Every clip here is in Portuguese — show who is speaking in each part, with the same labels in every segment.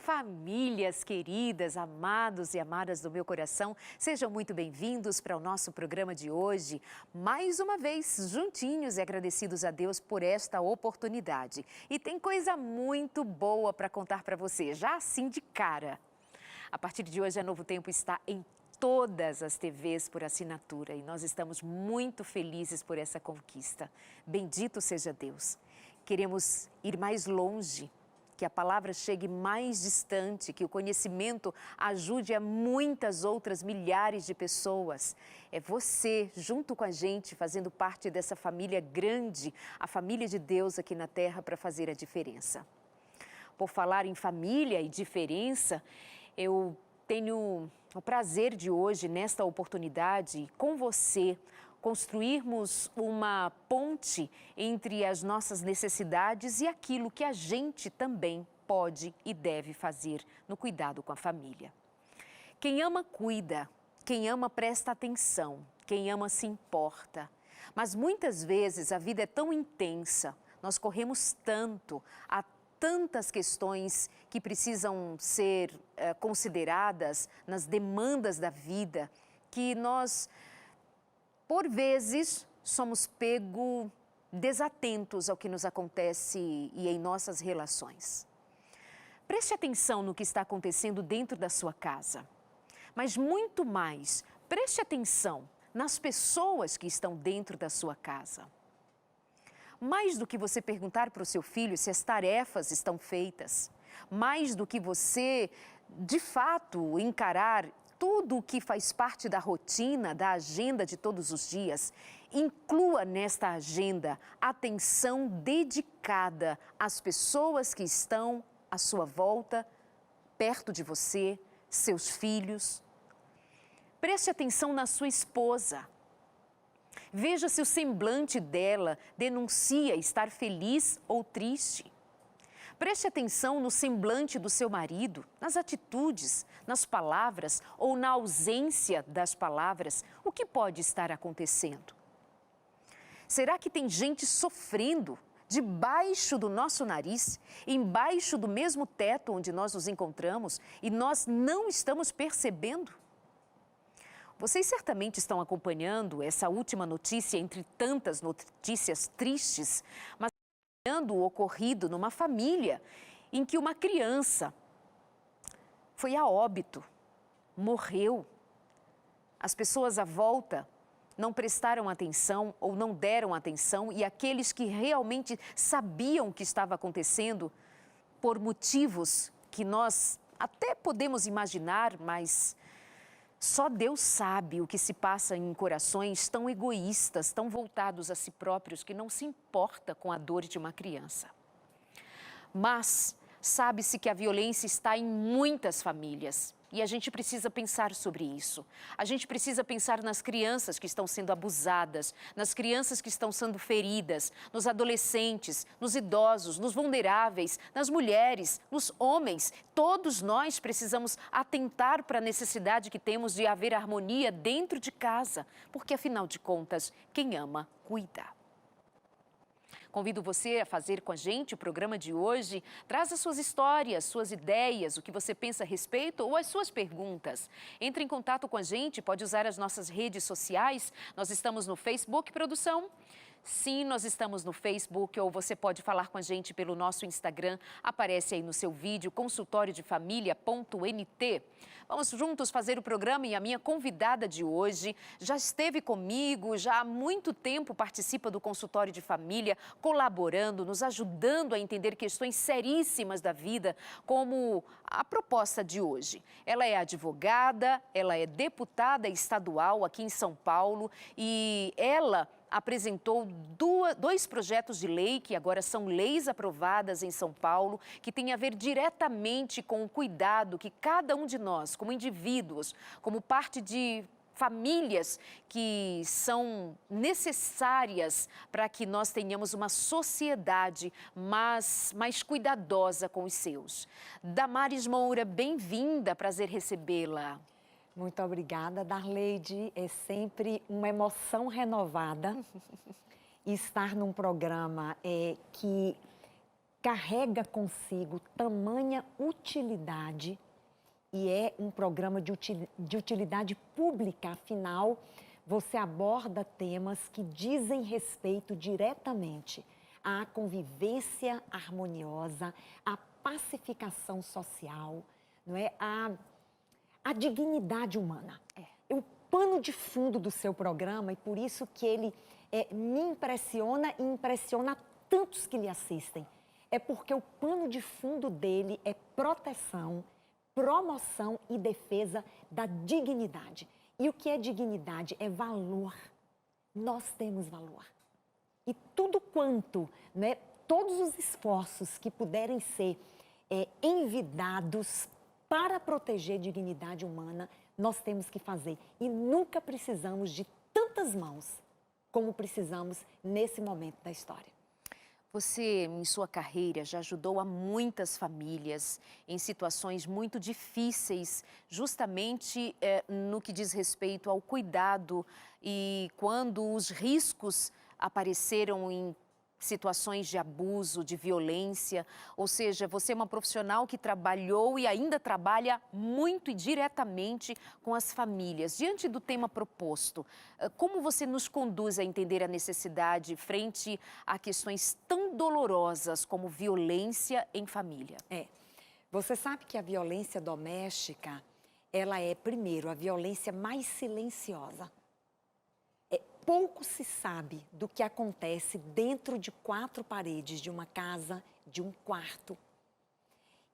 Speaker 1: Famílias queridas, amados e amadas do meu coração, sejam muito bem-vindos para o nosso programa de hoje. Mais uma vez, juntinhos e agradecidos a Deus por esta oportunidade. E tem coisa muito boa para contar para você, já assim de cara. A partir de hoje, a Novo Tempo está em todas as TVs por assinatura e nós estamos muito felizes por essa conquista. Bendito seja Deus. Queremos ir mais longe, que a palavra chegue mais distante, que o conhecimento ajude a muitas outras milhares de pessoas. É você, junto com a gente, fazendo parte dessa família grande, a família de Deus aqui na Terra, para fazer a diferença. Por falar em família e diferença, eu tenho o prazer de hoje, nesta oportunidade, com você, construirmos uma ponte entre as nossas necessidades e aquilo que a gente também pode e deve fazer no cuidado com a família. Quem ama, cuida. Quem ama, presta atenção. Quem ama, se importa. Mas muitas vezes a vida é tão intensa, nós corremos tanto, há tantas questões que precisam ser consideradas nas demandas da vida, que nós, por vezes, somos pego desatentos ao que nos acontece e em nossas relações. Preste atenção no que está acontecendo dentro da sua casa, mas muito mais, preste atenção nas pessoas que estão dentro da sua casa. Mais do que você perguntar para o seu filho se as tarefas estão feitas, mais do que você, de fato, encarar tudo o que faz parte da rotina, da agenda de todos os dias, inclua nesta agenda atenção dedicada às pessoas que estão à sua volta, perto de você, seus filhos. Preste atenção na sua esposa. Veja se o semblante dela denuncia estar feliz ou triste. Preste atenção no semblante do seu marido, nas atitudes, nas palavras ou na ausência das palavras. O que pode estar acontecendo? Será que tem gente sofrendo debaixo do nosso nariz, embaixo do mesmo teto onde nós nos encontramos e nós não estamos percebendo? Vocês certamente estão acompanhando essa última notícia entre tantas notícias tristes, mas o ocorrido numa família em que uma criança foi a óbito, morreu. As pessoas à volta não prestaram atenção ou não deram atenção e aqueles que realmente sabiam o que estava acontecendo, por motivos que nós até podemos imaginar, mas só Deus sabe o que se passa em corações tão egoístas, tão voltados a si próprios, que não se importa com a dor de uma criança. Mas sabe-se que a violência está em muitas famílias e a gente precisa pensar sobre isso. A gente precisa pensar nas crianças que estão sendo abusadas, nas crianças que estão sendo feridas, nos adolescentes, nos idosos, nos vulneráveis, nas mulheres, nos homens. Todos nós precisamos atentar para a necessidade que temos de haver harmonia dentro de casa, porque afinal de contas, quem ama, cuida. Convido você a fazer com a gente o programa de hoje. Traz as suas histórias, suas ideias, o que você pensa a respeito ou as suas perguntas. Entre em contato com a gente, pode usar as nossas redes sociais. Nós estamos no Facebook Produção. Sim, nós estamos no Facebook, ou você pode falar com a gente pelo nosso Instagram. Aparece aí no seu vídeo, consultoriodefamilia.nt. Vamos juntos fazer o programa e a minha convidada de hoje já esteve comigo, já há muito tempo participa do Consultório de Família, colaborando, nos ajudando a entender questões seríssimas da vida, como a proposta de hoje. Ela é advogada, ela é deputada estadual aqui em São Paulo e ela apresentou dois projetos de lei que agora são leis aprovadas em São Paulo, que têm a ver diretamente com o cuidado que cada um de nós, como indivíduos, como parte de famílias que são necessárias para que nós tenhamos uma sociedade mais cuidadosa com os seus. Damares Moura, bem-vinda, prazer recebê-la.
Speaker 2: Muito obrigada, Darleide. É sempre uma emoção renovada estar num programa que carrega consigo tamanha utilidade e é um programa de utilidade pública, afinal, você aborda temas que dizem respeito diretamente à convivência harmoniosa, à pacificação social, não é? A dignidade humana. É o pano de fundo do seu programa e por isso que ele me impressiona e impressiona tantos que lhe assistem. É porque o pano de fundo dele é proteção, promoção e defesa da dignidade. E o que é dignidade? É valor. Nós temos valor. E tudo quanto, né, todos os esforços que puderem ser envidados para proteger a dignidade humana, nós temos que fazer. E nunca precisamos de tantas mãos como precisamos nesse momento da história.
Speaker 1: Você, em sua carreira, já ajudou a muitas famílias em situações muito difíceis, justamente no que diz respeito ao cuidado e quando os riscos apareceram em situações de abuso, de violência, ou seja, você é uma profissional que trabalhou e ainda trabalha muito e diretamente com as famílias. Diante do tema proposto, como você nos conduz a entender a necessidade frente a questões tão dolorosas como violência em família?
Speaker 2: Você sabe que a violência doméstica, ela é, primeiro, a violência mais silenciosa. Pouco se sabe do que acontece dentro de 4 paredes de uma casa, de um quarto.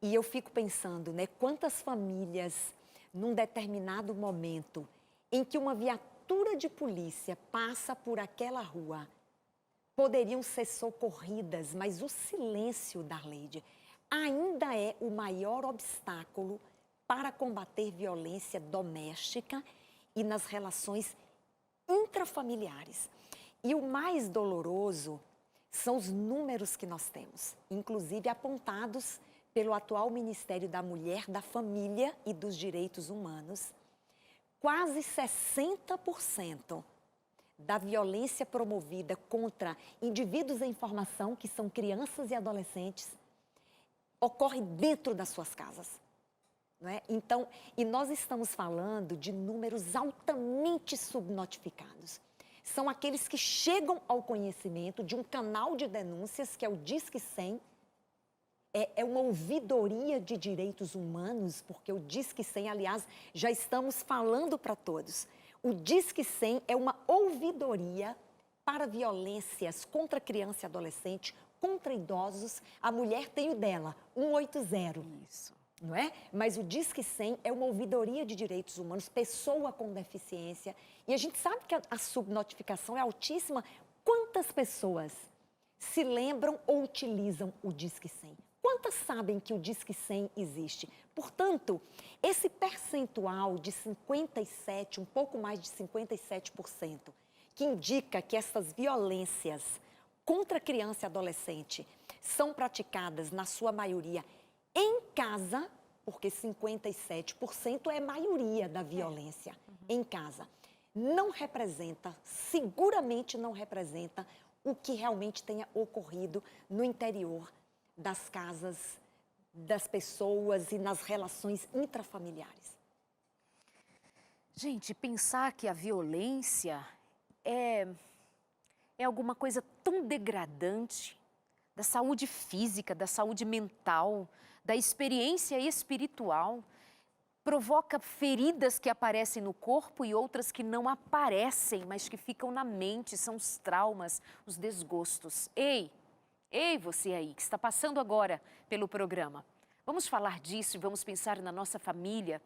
Speaker 2: E eu fico pensando, né, quantas famílias, num determinado momento, em que uma viatura de polícia passa por aquela rua, poderiam ser socorridas, mas o silêncio, Darleide, ainda é o maior obstáculo para combater violência doméstica e nas relações intrafamiliares. E o mais doloroso são os números que nós temos, inclusive apontados pelo atual Ministério da Mulher, da Família e dos Direitos Humanos. Quase 60% da violência promovida contra indivíduos em formação, que são crianças e adolescentes, ocorre dentro das suas casas. Não é? Então, e nós estamos falando de números altamente subnotificados. São aqueles que chegam ao conhecimento de um canal de denúncias, que é o Disque 100. É uma ouvidoria de direitos humanos, porque o Disque 100, aliás, já estamos falando para todos. O Disque 100 é uma ouvidoria para violências contra criança e adolescente, contra idosos. A mulher tem o dela, 180.
Speaker 1: Isso.
Speaker 2: Não é? Mas o Disque 100 é uma ouvidoria de direitos humanos, pessoa com deficiência. E a gente sabe que a subnotificação é altíssima. Quantas pessoas se lembram ou utilizam o Disque 100? Quantas sabem que o Disque 100 existe? Portanto, esse percentual de 57%, um pouco mais de 57%, que indica que essas violências contra criança e adolescente são praticadas, na sua maioria, em casa, porque 57% é a maioria da violência em casa, não representa, seguramente não representa o que realmente tenha ocorrido no interior das casas, das pessoas e nas relações intrafamiliares.
Speaker 1: Gente, pensar que a violência é alguma coisa tão degradante da saúde física, da saúde mental, da experiência espiritual, provoca feridas que aparecem no corpo e outras que não aparecem, mas que ficam na mente, são os traumas, os desgostos. Ei, você aí, que está passando agora pelo programa, vamos falar disso e vamos pensar na nossa família.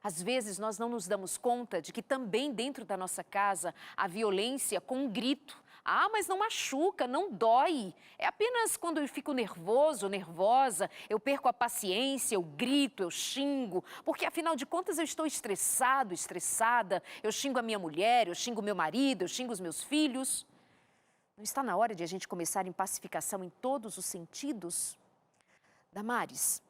Speaker 1: Às vezes nós não nos damos conta de que também dentro da nossa casa há violência com um grito. Ah, mas não machuca, não dói. É apenas quando eu fico nervoso, nervosa, eu perco a paciência, eu grito, eu xingo. Porque, afinal de contas, eu estou estressado, estressada. Eu xingo a minha mulher, eu xingo o meu marido, eu xingo os meus filhos. Não está na hora de a gente começar em pacificação em todos os sentidos? Damares,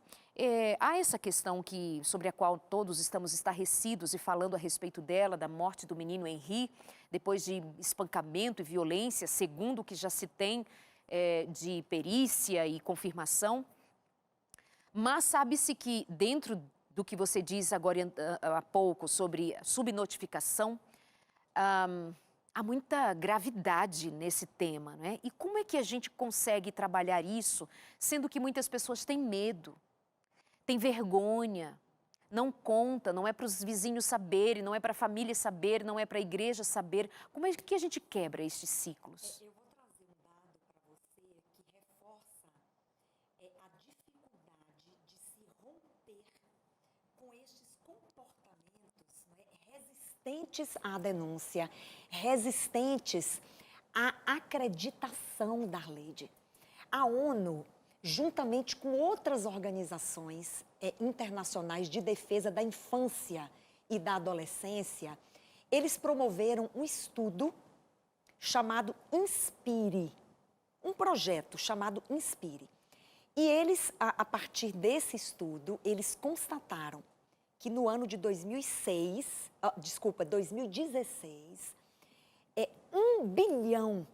Speaker 1: há essa questão sobre a qual todos estamos estarrecidos e falando a respeito dela, da morte do menino Henri, depois de espancamento e violência, segundo o que já se tem de perícia e confirmação, mas sabe-se que dentro do que você diz agora há pouco sobre subnotificação, há muita gravidade nesse tema, não é? E como é que a gente consegue trabalhar isso, sendo que muitas pessoas têm medo, têm vergonha, não conta, não é para os vizinhos saberem, não é para a família saber, não é para a igreja saber. Como é que a gente quebra estes ciclos?
Speaker 2: Eu vou trazer um dado para você que reforça a dificuldade de se romper com estes comportamentos, né, resistentes à denúncia, resistentes à acreditação, Darleide. A ONU, juntamente com outras organizações internacionais de defesa da infância e da adolescência, eles promoveram um estudo chamado Inspire, um projeto chamado Inspire. E eles, a partir desse estudo, eles constataram que no ano de 2016, um bilhão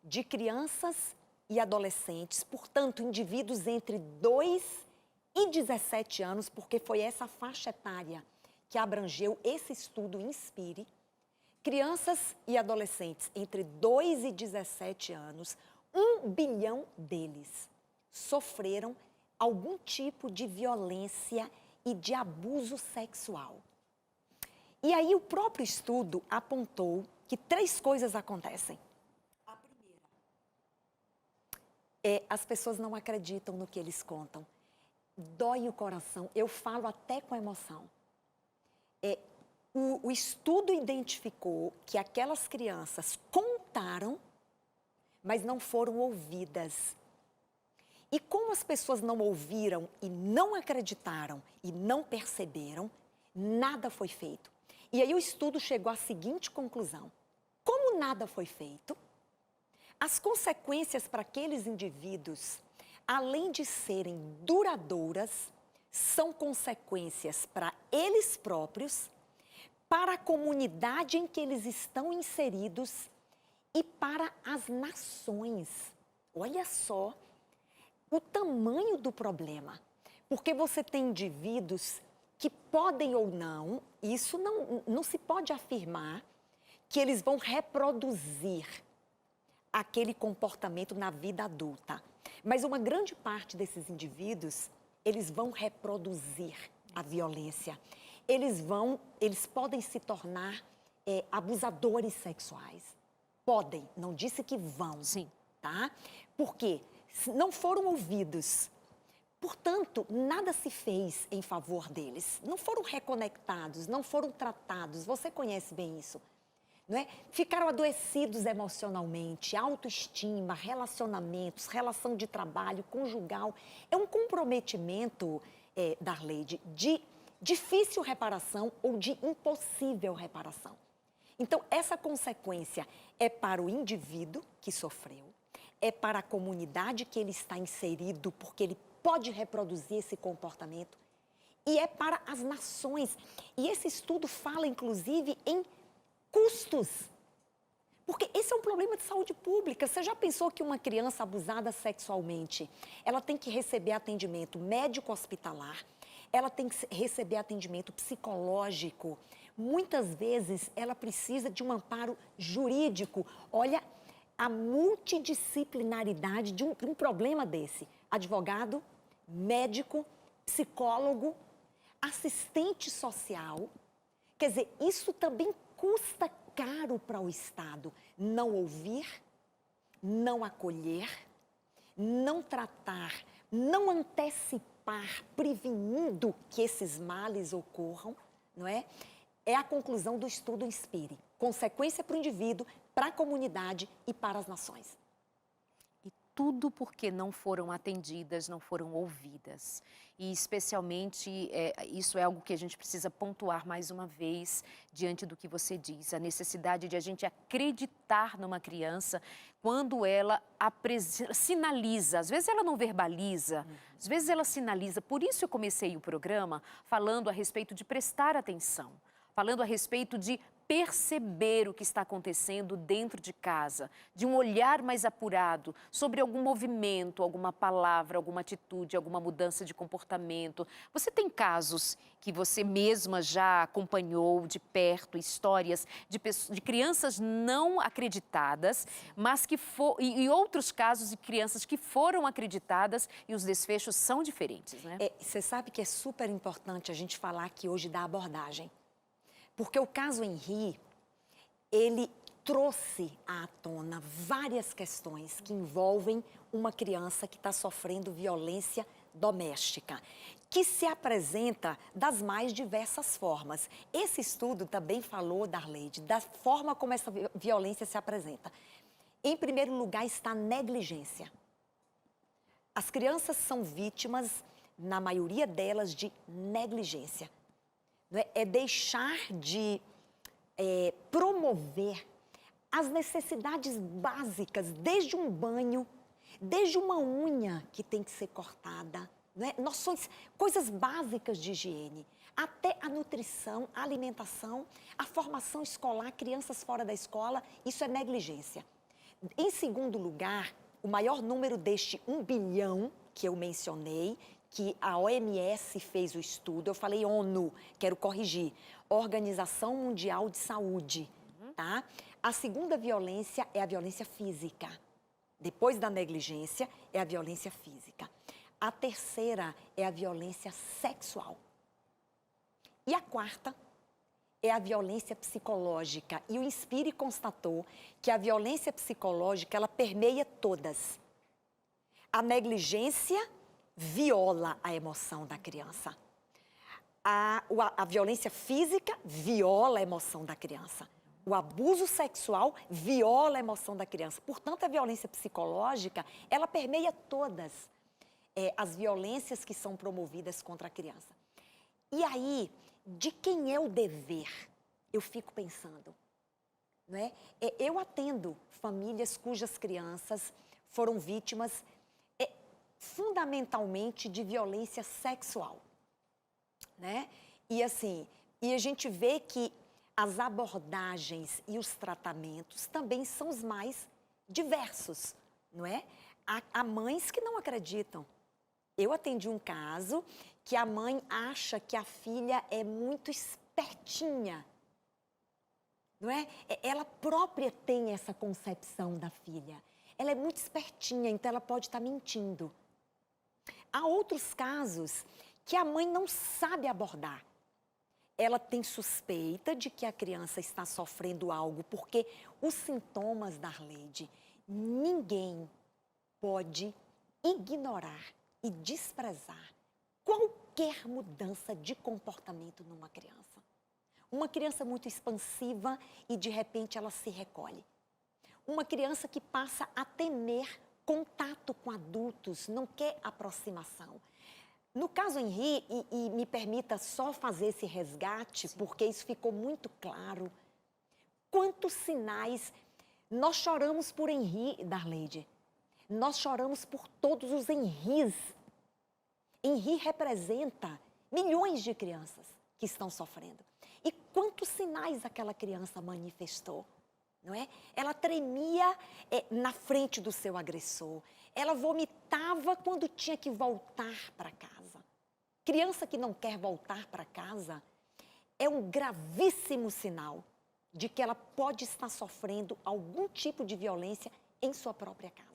Speaker 2: de crianças e adolescentes, portanto, indivíduos entre 2 e 17 anos, porque foi essa faixa etária que abrangeu esse estudo Inspire, crianças e adolescentes entre 2 e 17 anos, 1 bilhão deles sofreram algum tipo de violência e de abuso sexual. E aí o próprio estudo apontou que 3 coisas acontecem. A primeira é as pessoas não acreditam no que eles contam. Dói o coração, eu falo até com emoção. O estudo identificou que aquelas crianças contaram, mas não foram ouvidas. E como as pessoas não ouviram e não acreditaram e não perceberam, nada foi feito. E aí o estudo chegou à seguinte conclusão: como nada foi feito, as consequências para aqueles indivíduos, além de serem duradouras, são consequências para eles próprios, para a comunidade em que eles estão inseridos e para as nações. Olha só o tamanho do problema, porque você tem indivíduos que podem ou não, isso não se pode afirmar, que eles vão reproduzir aquele comportamento na vida adulta. Mas uma grande parte desses indivíduos, eles vão reproduzir a violência. Eles podem se tornar abusadores sexuais. Podem, não disse que vão.
Speaker 1: Sim.
Speaker 2: Tá? Por quê? Não foram ouvidos. Portanto, nada se fez em favor deles. Não foram reconectados, não foram tratados. Você conhece bem isso, não é? Ficaram adoecidos emocionalmente, autoestima, relacionamentos, relação de trabalho, conjugal. É um comprometimento, Darleide, de difícil reparação ou de impossível reparação. Então, essa consequência é para o indivíduo que sofreu, é para a comunidade que ele está inserido, porque ele pode reproduzir esse comportamento, e é para as nações. E esse estudo fala, inclusive, em custos. Porque esse é um problema de saúde pública. Você já pensou que uma criança abusada sexualmente, ela tem que receber atendimento médico hospitalar, ela tem que receber atendimento psicológico, muitas vezes ela precisa de um amparo jurídico. Olha a multidisciplinaridade de um problema desse. Advogado, médico, psicólogo, assistente social. Quer dizer, isso também custa caro para o Estado. Não ouvir, não acolher, não tratar, não antecipar, prevenindo que esses males ocorram, não é? É a conclusão do estudo Inspire. Consequência para o indivíduo, para a comunidade e para as nações.
Speaker 1: E tudo porque não foram atendidas, não foram ouvidas. E especialmente, isso é algo que a gente precisa pontuar mais uma vez diante do que você diz. A necessidade de a gente acreditar numa criança quando ela sinaliza. Às vezes ela não verbaliza, às vezes ela sinaliza. Por isso eu comecei o programa falando a respeito de prestar atenção. Falando a respeito de perceber o que está acontecendo dentro de casa, de um olhar mais apurado sobre algum movimento, alguma palavra, alguma atitude, alguma mudança de comportamento. Você tem casos que você mesma já acompanhou de perto, histórias de crianças não acreditadas, mas e outros casos de crianças que foram acreditadas e os desfechos são diferentes, né?
Speaker 2: Você sabe que é super importante a gente falar aqui hoje da abordagem. Porque o caso Henri, ele trouxe à tona várias questões que envolvem uma criança que está sofrendo violência doméstica, que se apresenta das mais diversas formas. Esse estudo também falou, Darleide, da forma como essa violência se apresenta. Em primeiro lugar está a negligência. As crianças são vítimas, na maioria delas, de negligência. É deixar de promover as necessidades básicas, desde um banho, desde uma unha que tem que ser cortada, noções, coisas básicas de higiene, até a nutrição, a alimentação, a formação escolar, crianças fora da escola, isso é negligência. Em segundo lugar, o maior número deste 1 bilhão que eu mencionei, que a OMS fez o estudo, eu falei ONU, quero corrigir, Organização Mundial de Saúde, tá? A segunda violência é a violência física. Depois da negligência, é a violência física. A terceira é a violência sexual. E a quarta é a violência psicológica. E o Inspire constatou que a violência psicológica, ela permeia todas. A negligência viola a emoção da criança. A violência física viola a emoção da criança. O abuso sexual viola a emoção da criança. Portanto, a violência psicológica, ela permeia todas as violências que são promovidas contra a criança. E aí, de quem é o dever? Eu fico pensando, não é? Eu atendo famílias cujas crianças foram vítimas fundamentalmente de violência sexual, né? E assim, a gente vê que as abordagens e os tratamentos também são os mais diversos, não é? Há mães que não acreditam. Eu atendi um caso que a mãe acha que a filha é muito espertinha, não é? Ela própria tem essa concepção da filha. Ela é muito espertinha, então ela pode estar mentindo. Há outros casos que a mãe não sabe abordar. Ela tem suspeita de que a criança está sofrendo algo, porque os sintomas, Darleide, ninguém pode ignorar e desprezar qualquer mudança de comportamento numa criança. Uma criança muito expansiva e, de repente, ela se recolhe. Uma criança que passa a temer contato com adultos, não quer aproximação. No caso Henri, e me permita só fazer esse resgate, porque isso ficou muito claro, quantos sinais nós choramos por Henri, Darleide. Nós choramos por todos os Henris. Henri representa milhões de crianças que estão sofrendo. E quantos sinais aquela criança manifestou? Não é? Ela tremia na frente do seu agressor. Ela vomitava quando tinha que voltar para casa. Criança que não quer voltar para casa é um gravíssimo sinal de que ela pode estar sofrendo algum tipo de violência em sua própria casa.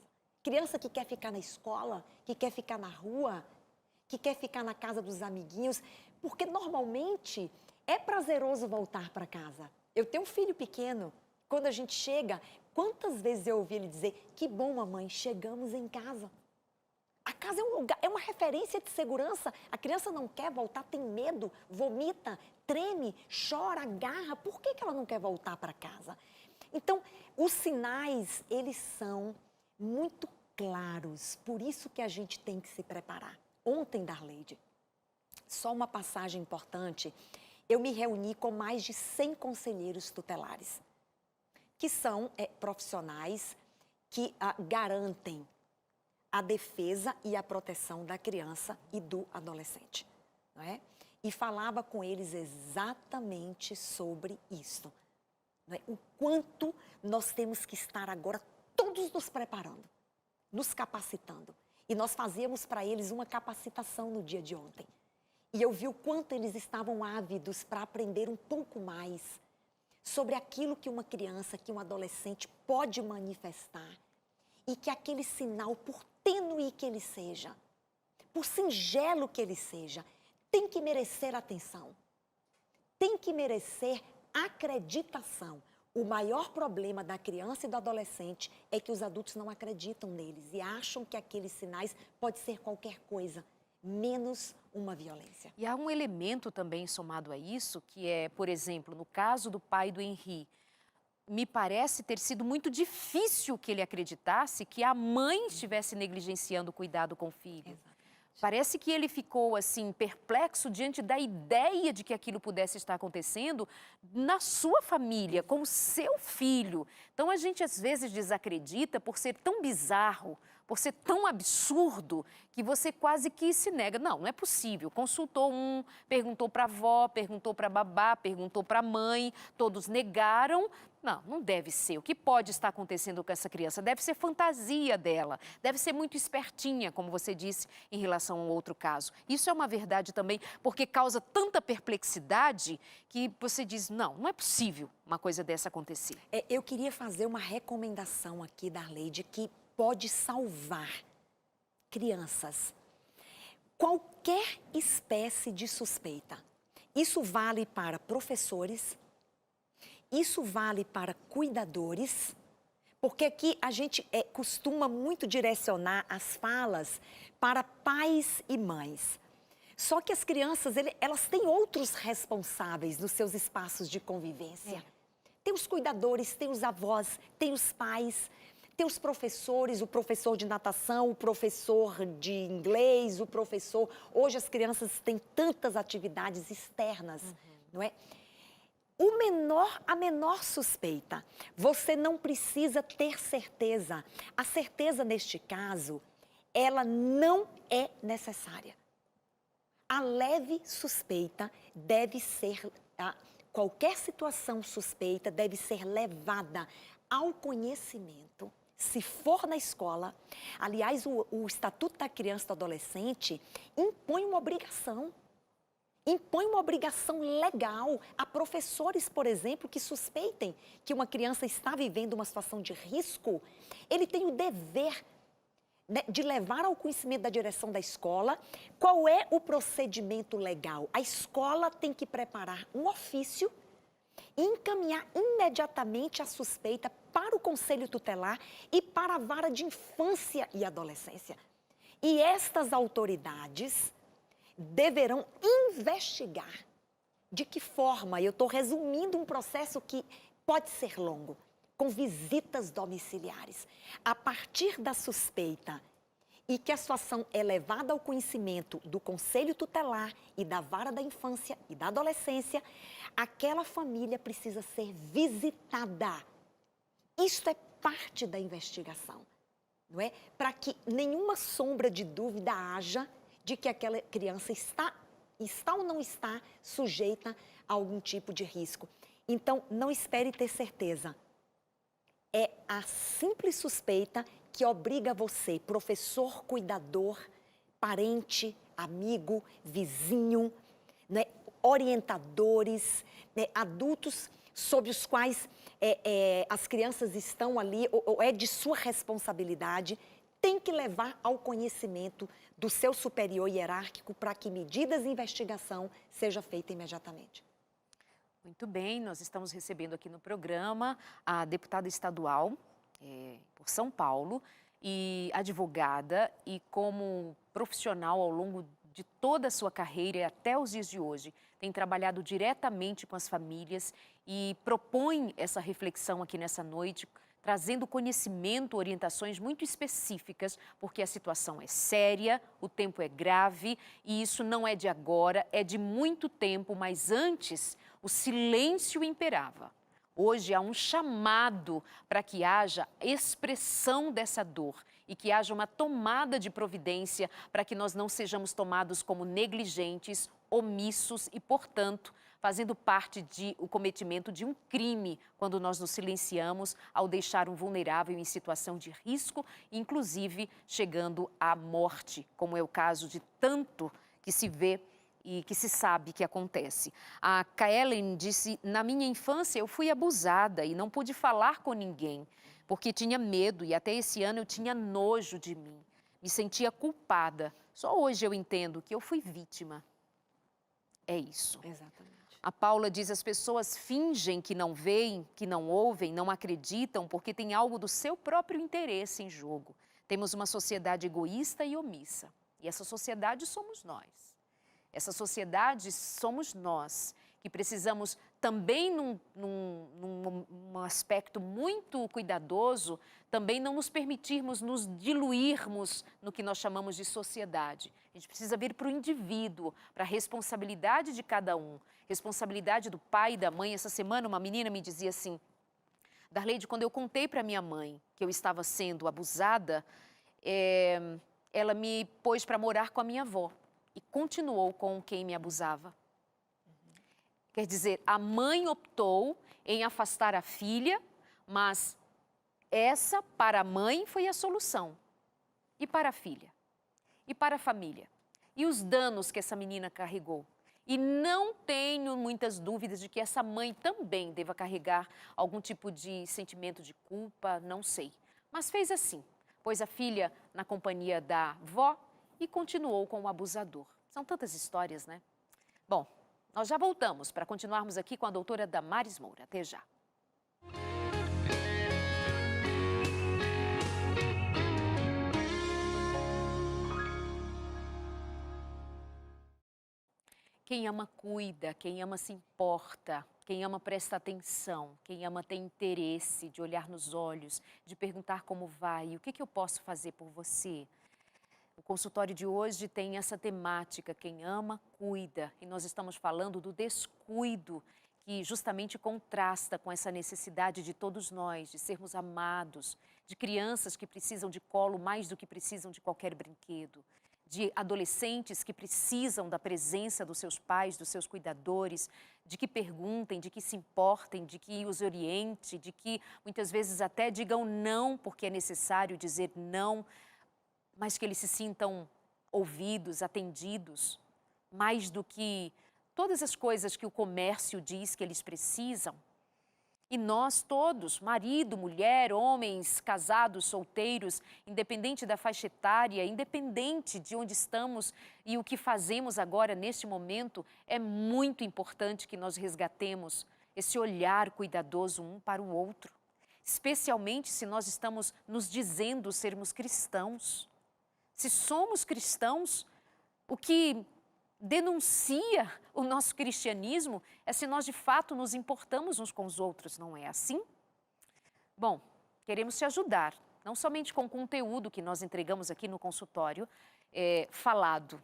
Speaker 2: Criança que quer ficar na escola, que quer ficar na rua, que quer ficar na casa dos amiguinhos, porque normalmente é prazeroso voltar para casa. Eu tenho um filho pequeno. Quando a gente chega, quantas vezes eu ouvi ele dizer: que bom, mamãe, chegamos em casa. A casa é um lugar, é uma referência de segurança. A criança não quer voltar, tem medo, vomita, treme, chora, agarra. Por que ela não quer voltar para casa? Então, os sinais, eles são muito claros. Por isso que a gente tem que se preparar. Ontem, Darleide, só uma passagem importante, eu me reuni com mais de 100 conselheiros tutelares, que são profissionais que garantem a defesa e a proteção da criança e do adolescente, não é? E falava com eles exatamente sobre isso, não é? O quanto nós temos que estar agora todos nos preparando, nos capacitando. E nós fazíamos para eles uma capacitação no dia de ontem. E eu vi o quanto eles estavam ávidos para aprender um pouco mais sobre aquilo que uma criança, que um adolescente pode manifestar. E que aquele sinal, por tênue que ele seja, por singelo que ele seja, tem que merecer atenção. Tem que merecer acreditação. O maior problema da criança e do adolescente é que os adultos não acreditam neles e acham que aqueles sinais pode ser qualquer coisa, menos uma violência.
Speaker 1: E há um elemento também somado a isso, que é, por exemplo, no caso do pai do Henri, me parece ter sido muito difícil que ele acreditasse que a mãe estivesse negligenciando o cuidado com o filho.
Speaker 2: Exatamente.
Speaker 1: Parece que ele ficou, assim, perplexo diante da ideia de que aquilo pudesse estar acontecendo na sua família, com o seu filho. Então, a gente, às vezes, desacredita por ser tão bizarro, por ser tão absurdo, que você quase que se nega. Não, não é possível. Consultou um, perguntou para a avó, perguntou para a babá, perguntou para a mãe, todos negaram. Não, não deve ser. O que pode estar acontecendo com essa criança? Deve ser fantasia dela, deve ser muito espertinha, como você disse, em relação ao outro caso. Isso é uma verdade também, porque causa tanta perplexidade que você diz, não, não é possível uma coisa dessa acontecer.
Speaker 2: Eu queria fazer uma recomendação aqui, Darleide, que pode salvar crianças. Qualquer espécie de suspeita. Isso vale para professores, isso vale para cuidadores, porque aqui a gente costuma muito direcionar as falas para pais e mães. Só que as crianças, elas têm outros responsáveis nos seus espaços de convivência. Tem os cuidadores, tem os avós, tem os pais, tem os professores, o professor de natação, o professor de inglês, o professor... Hoje as crianças têm tantas atividades externas, não é? A menor suspeita, você não precisa ter certeza. A certeza, neste caso, ela não é necessária. A leve suspeita deve ser, qualquer situação suspeita deve ser levada ao conhecimento, se for na escola. Aliás, o Estatuto da Criança e do Adolescente impõe uma obrigação. Impõe uma obrigação legal a professores, por exemplo, que suspeitem que uma criança está vivendo uma situação de risco. Ele tem o dever, né, de levar ao conhecimento da direção da escola qual é o procedimento legal. A escola tem que preparar um ofício e encaminhar imediatamente a suspeita para o Conselho Tutelar e para a Vara de Infância e Adolescência. E estas autoridades deverão investigar de que forma, eu estou resumindo um processo que pode ser longo, com visitas domiciliares. A partir da suspeita e que a situação é levada ao conhecimento do Conselho Tutelar e da Vara da Infância e da Adolescência, aquela família precisa ser visitada. Isto é parte da investigação, não é? Para que nenhuma sombra de dúvida haja de que aquela criança está ou não está sujeita a algum tipo de risco. Então, não espere ter certeza. É a simples suspeita que obriga você, professor, cuidador, parente, amigo, vizinho, né, orientadores, né, adultos sobre os quais as crianças estão ali, ou é de sua responsabilidade, tem que levar ao conhecimento do seu superior hierárquico para que medidas de investigação sejam feitas imediatamente.
Speaker 1: Muito bem, nós estamos recebendo aqui no programa a deputada estadual por São Paulo e advogada, e como profissional ao longo de toda a sua carreira e até os dias de hoje, tem trabalhado diretamente com as famílias e propõe essa reflexão aqui nessa noite, trazendo conhecimento, orientações muito específicas, porque a situação é séria, o tempo é grave e isso não é de agora, é de muito tempo, mas antes o silêncio imperava. Hoje há um chamado para que haja expressão dessa dor e que haja uma tomada de providência para que nós não sejamos tomados como negligentes, omissos e, portanto, fazendo parte o cometimento de um crime quando nós nos silenciamos ao deixar um vulnerável em situação de risco, inclusive chegando à morte, como é o caso de tanto que se vê e que se sabe que acontece. A Kaelen disse: na minha infância eu fui abusada e não pude falar com ninguém, porque tinha medo e até esse ano eu tinha nojo de mim. Me sentia culpada. Só hoje eu entendo que eu fui vítima. É isso.
Speaker 2: Exatamente.
Speaker 1: A Paula diz: as pessoas fingem que não veem, que não ouvem, não acreditam, porque tem algo do seu próprio interesse em jogo. Temos uma sociedade egoísta e omissa. E essa sociedade somos nós. Essa sociedade somos nós, que precisamos também, num aspecto muito cuidadoso, também não nos permitirmos nos diluirmos no que nós chamamos de sociedade. A gente precisa vir para o indivíduo, para a responsabilidade de cada um, responsabilidade do pai e da mãe. Essa semana uma menina me dizia assim: Darleide, quando eu contei para minha mãe que eu estava sendo abusada, ela me pôs para morar com a minha avó e continuou com quem me abusava. Quer dizer, a mãe optou em afastar a filha, mas essa, para a mãe, foi a solução. E para a filha? E para a família? E os danos que essa menina carregou? E não tenho muitas dúvidas de que essa mãe também deva carregar algum tipo de sentimento de culpa, não sei. Mas fez assim, pôs a filha na companhia da avó e continuou com o abusador. São tantas histórias, né? Bom, nós já voltamos para continuarmos aqui com a doutora Damares Moura. Até já. Quem ama cuida, quem ama se importa, quem ama presta atenção, quem ama tem interesse de olhar nos olhos, de perguntar como vai, o que eu posso fazer por você. O consultório de hoje tem essa temática: quem ama, cuida. E nós estamos falando do descuido, que justamente contrasta com essa necessidade de todos nós, de sermos amados, de crianças que precisam de colo mais do que precisam de qualquer brinquedo, de adolescentes que precisam da presença dos seus pais, dos seus cuidadores, de que perguntem, de que se importem, de que os oriente, de que muitas vezes até digam não, porque é necessário dizer não, mas que eles se sintam ouvidos, atendidos, mais do que todas as coisas que o comércio diz que eles precisam. E nós todos, marido, mulher, homens, casados, solteiros, independente da faixa etária, independente de onde estamos e o que fazemos agora neste momento, é muito importante que nós resgatemos esse olhar cuidadoso um para o outro, especialmente se nós estamos nos dizendo sermos cristãos. Se somos cristãos, o que denuncia o nosso cristianismo é se nós de fato nos importamos uns com os outros, não é assim? Bom, queremos te ajudar, não somente com o conteúdo que nós entregamos aqui no consultório, falado,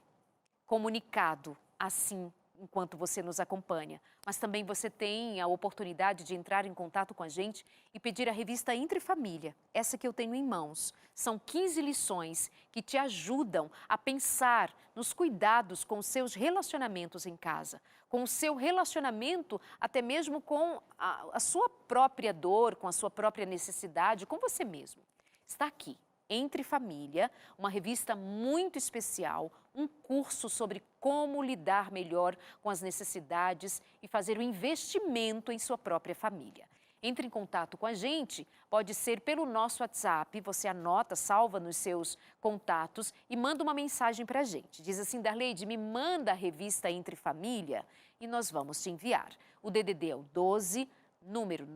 Speaker 1: comunicado assim, enquanto você nos acompanha, mas também você tem a oportunidade de entrar em contato com a gente e pedir a revista Entre Família, essa que eu tenho em mãos. São 15 lições que te ajudam a pensar nos cuidados com os seus relacionamentos em casa, com o seu relacionamento até mesmo com a sua própria dor, com a sua própria necessidade, com você mesmo. Está aqui. Entre Família, uma revista muito especial, um curso sobre como lidar melhor com as necessidades e fazer o investimento em sua própria família. Entre em contato com a gente, pode ser pelo nosso WhatsApp, você anota, salva nos seus contatos e manda uma mensagem para a gente. Diz assim: Darleide, me manda a revista Entre Família e nós vamos te enviar. O DDD é o 12 número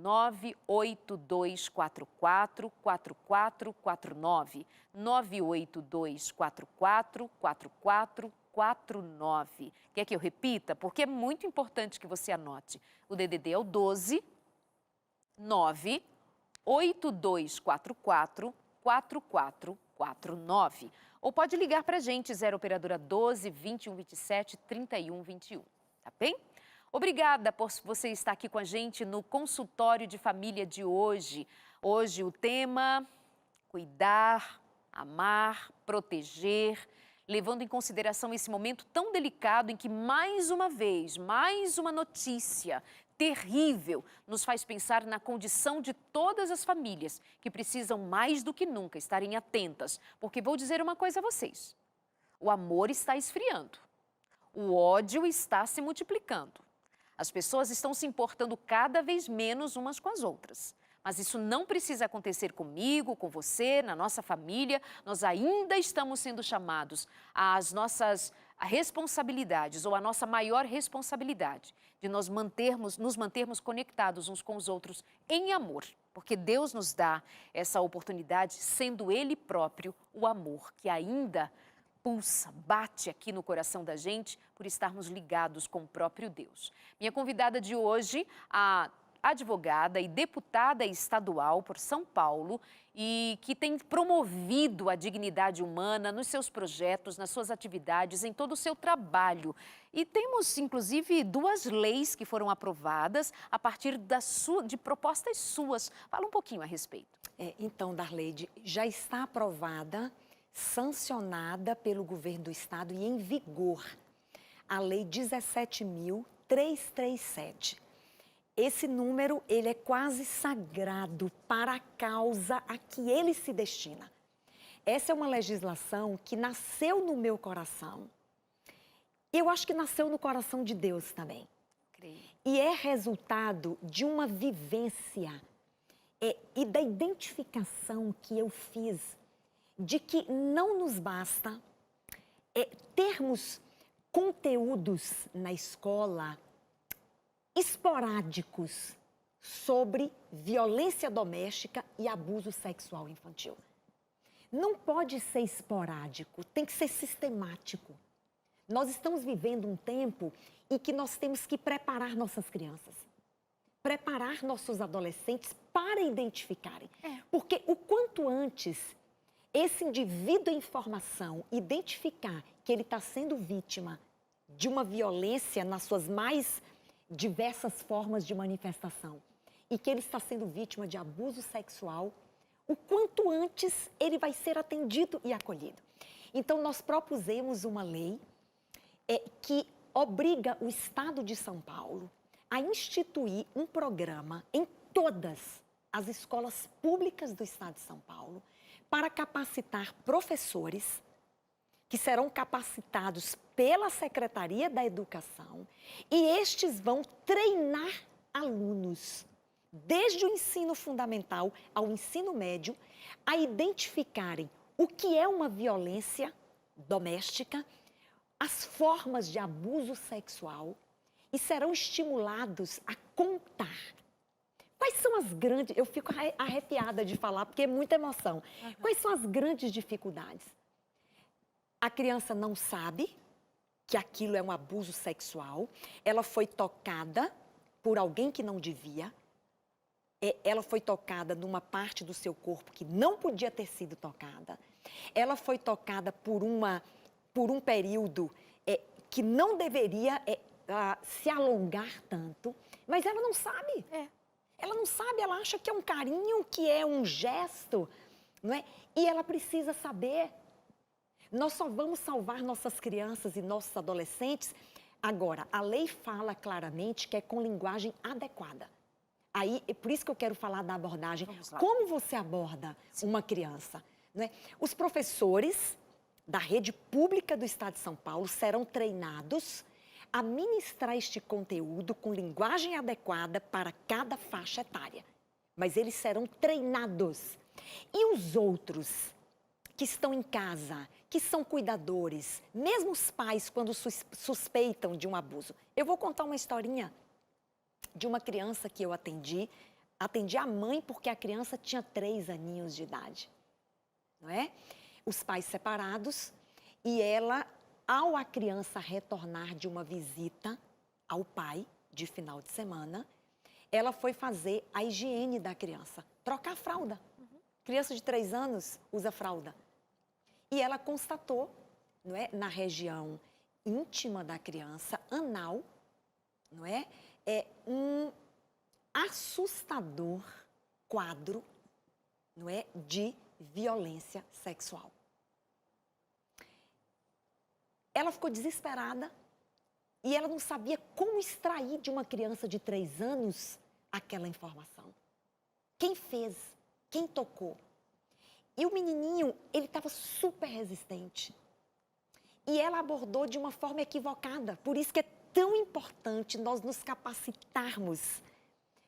Speaker 1: 982444449, 982444449. Quer que eu repita? Porque é muito importante que você anote. O DDD é o 12 982444449. Ou pode ligar para a gente, 0 operadora 12 21 27 31 21. Tá bem? Obrigada por você estar aqui com a gente no consultório de família de hoje. Hoje o tema: cuidar, amar, proteger, levando em consideração esse momento tão delicado em que, mais uma vez, mais uma notícia terrível nos faz pensar na condição de todas as famílias que precisam mais do que nunca estarem atentas, porque vou dizer uma coisa a vocês: o amor está esfriando, o ódio está se multiplicando, as pessoas estão se importando cada vez menos umas com as outras. Mas isso não precisa acontecer comigo, com você, na nossa família. Nós ainda estamos sendo chamados às nossas responsabilidades, ou à nossa maior responsabilidade, de nos mantermos conectados uns com os outros em amor. Porque Deus nos dá essa oportunidade, sendo Ele próprio o amor, que ainda pulsa, bate aqui no coração da gente, por estarmos ligados com o próprio Deus. Minha convidada de hoje, a advogada e deputada estadual por São Paulo e que tem promovido a dignidade humana nos seus projetos, nas suas atividades, em todo o seu trabalho. E temos, inclusive, 2 leis que foram aprovadas a partir de propostas suas. Fala um pouquinho a respeito.
Speaker 2: Então, Darleide, já está aprovada, sancionada pelo governo do estado e em vigor a Lei 17.337. Esse número, ele é quase sagrado para a causa a que ele se destina. Essa é uma legislação que nasceu no meu coração. Eu acho que nasceu no coração de Deus também.
Speaker 1: Creio.
Speaker 2: E é resultado de uma vivência e da identificação que eu fiz de que não nos basta termos conteúdos na escola esporádicos sobre violência doméstica e abuso sexual infantil. Não pode ser esporádico, tem que ser sistemático. Nós estamos vivendo um tempo em que nós temos que preparar nossas crianças, preparar nossos adolescentes para identificarem. Porque o quanto antes esse indivíduo em formação identificar que ele está sendo vítima de uma violência nas suas mais diversas formas de manifestação e que ele está sendo vítima de abuso sexual, o quanto antes ele vai ser atendido e acolhido. Então, nós propusemos uma lei que obriga o Estado de São Paulo a instituir um programa em todas as escolas públicas do Estado de São Paulo para capacitar professores que serão capacitados pela Secretaria da Educação e estes vão treinar alunos, desde o ensino fundamental ao ensino médio, a identificarem o que é uma violência doméstica, as formas de abuso sexual e serão estimulados a contar. Quais são as grandes... Eu fico arrepiada de falar porque é muita emoção. Quais são as grandes dificuldades? A criança não sabe que aquilo é um abuso sexual, ela foi tocada por alguém que não devia, ela foi tocada numa parte do seu corpo que não podia ter sido tocada, ela foi tocada por um período que não deveria se alongar tanto, mas ela não sabe. Ela não sabe, ela acha que é um carinho, que é um gesto, não é? E ela precisa saber. Nós só vamos salvar nossas crianças e nossos adolescentes. Agora, a lei fala claramente que é com linguagem adequada. Aí, é por isso que eu quero falar da abordagem. Como você aborda uma criança? Não é? Os professores da rede pública do Estado de São Paulo serão treinados a ministrar este conteúdo com linguagem adequada para cada faixa etária. Mas eles serão treinados. E os outros que estão em casa, que são cuidadores, mesmo os pais quando suspeitam de um abuso. Eu vou contar uma historinha de uma criança que eu atendi a mãe porque a criança tinha 3 aninhos de idade, não é? Os pais separados e ela, ao a criança retornar de uma visita ao pai de final de semana, ela foi fazer a higiene da criança, trocar a fralda. Criança de 3 anos usa fralda. E ela constatou, não é, na região íntima da criança, anal, não é, um assustador quadro, não é, de violência sexual. ela ficou desesperada e ela não sabia como extrair de uma criança de 3 anos aquela informação. Quem fez? Quem tocou? E o menininho, ele estava super resistente. E ela abordou de uma forma equivocada. Por isso que é tão importante nós nos capacitarmos,